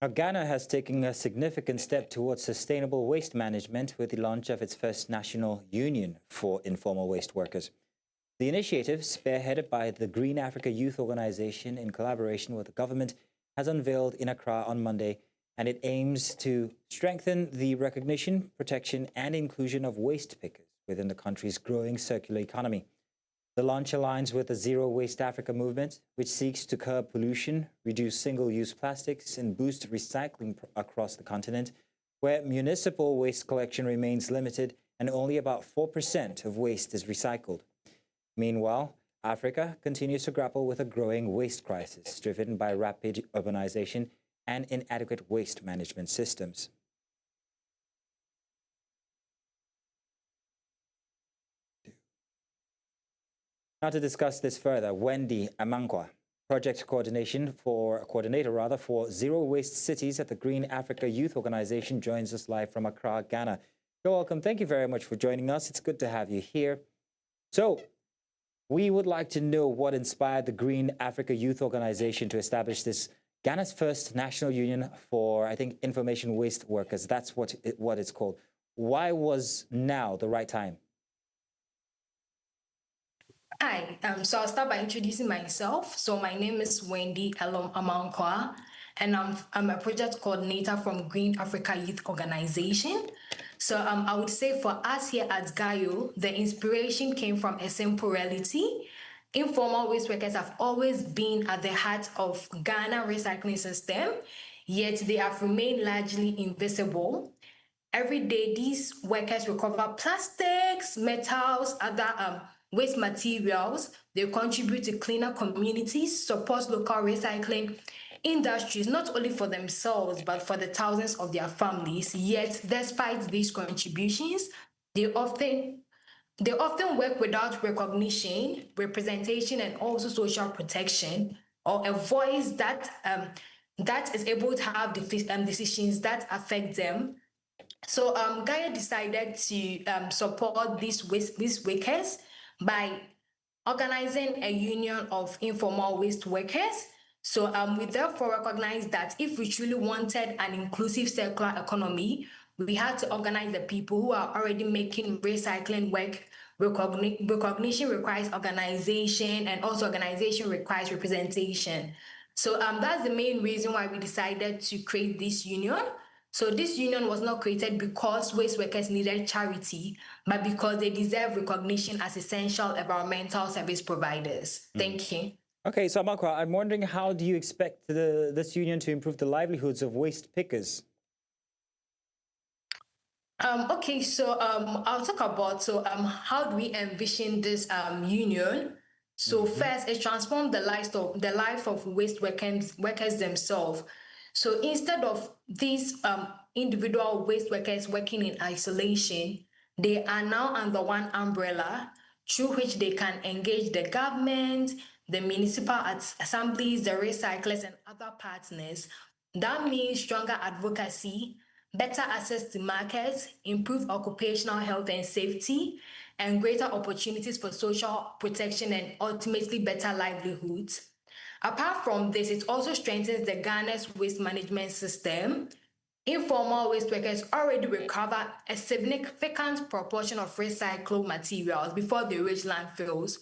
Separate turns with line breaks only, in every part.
Now, Ghana has taken a significant step towards sustainable waste management with the launch of its first national union for informal waste workers. The initiative, spearheaded by the Green Africa Youth Organization in collaboration with the government, has unveiled in Accra on Monday, and it aims to strengthen the recognition, protection, and inclusion of waste pickers within the country's growing circular economy. The launch aligns with the Zero Waste Africa movement, which seeks to curb pollution, reduce single-use plastics, and boost recycling across the continent, where municipal waste collection remains limited and only about 4% of waste is recycled. Meanwhile, Africa continues to grapple with a growing waste crisis driven by rapid urbanization and inadequate waste management systems. Now to discuss this further, Wendy Amankwa, project coordinator for Zero Waste Cities at the Green Africa Youth Organization, joins us live from Accra, Ghana. You're welcome. Thank you very much for joining us. It's good to have you here. So, we would like to know what inspired the Green Africa Youth Organization to establish this Ghana's first national union for, I think, information waste workers. That's what it's called. Why was now the right time?
Hi, so I'll start by introducing myself. So my name is Wendy Amankwa, and I'm a project coordinator from Green Africa Youth Organization. So I would say for us here at GAYO, the inspiration came from a simple reality. Informal waste workers have always been at the heart of Ghana recycling system, yet they have remained largely invisible. Every day, these workers recover plastics, metals, other waste materials. They contribute to cleaner communities, support local recycling industries, not only for themselves, but for the thousands of their families. Yet, despite these contributions, they often work without recognition, representation, and also social protection, or a voice that is able to have decisions that affect them. So Gaia decided to support these workers by organizing a union of informal waste workers. So we therefore recognize that if we truly wanted an inclusive circular economy, we had to organize the people who are already making recycling work. Recognition requires organization, and also organization requires representation. So that's the main reason why we decided to create this union. So this union was not created because waste workers needed charity, but because they deserve recognition as essential environmental service providers. Thank you.
Okay, so Amankwa, I'm wondering, how do you expect this union to improve the livelihoods of waste pickers?
Okay, so I'll talk about how do we envision this union. So first, it transformed the life of waste workers themselves. So instead of these individual waste workers working in isolation, they are now under one umbrella through which they can engage the government, the municipal assemblies, the recyclers, and other partners. That means stronger advocacy, better access to markets, improved occupational health and safety, and greater opportunities for social protection and ultimately better livelihoods. Apart from this, it also strengthens the Ghana's waste management system. Informal waste workers already recover a significant proportion of recycled materials before they reach landfills.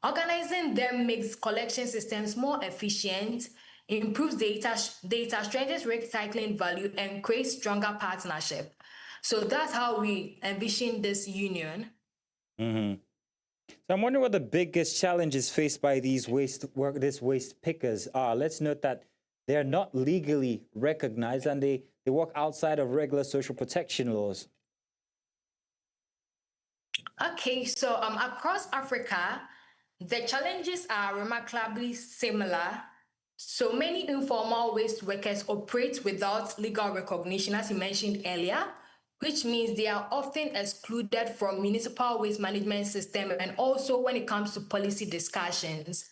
Organizing them makes collection systems more efficient, improves data, strengthens recycling value, and creates stronger partnership. So that's how we envision this union.
So I'm wondering what the biggest challenges faced by these waste pickers are. Let's note that they're not legally recognized and they work outside of regular social protection laws.
Okay, so across Africa, the challenges are remarkably similar. So many informal waste workers operate without legal recognition, as you mentioned earlier, which means they are often excluded from municipal waste management system and also when it comes to policy discussions.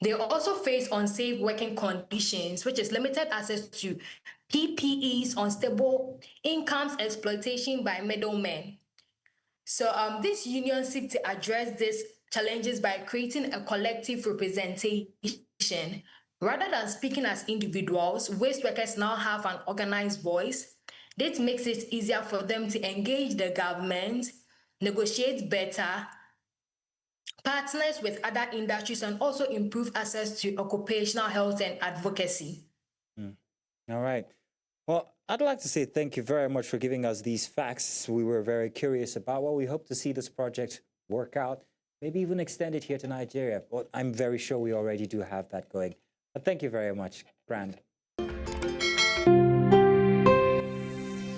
They also face unsafe working conditions, which is limited access to PPEs, unstable incomes, exploitation by middlemen. So this union seeks to address these challenges by creating a collective representation, Rather than speaking as individuals, waste workers now have an organized voice. This makes it easier for them to engage the government, negotiate better, partners with other industries, and also improve access to occupational health and advocacy.
All right. Well, I'd like to say thank you very much for giving us these facts. We were very curious about what we hope to see this project work out, maybe even extend it here to Nigeria. Well, I'm very sure we already do have that going. But thank you very much, Grand.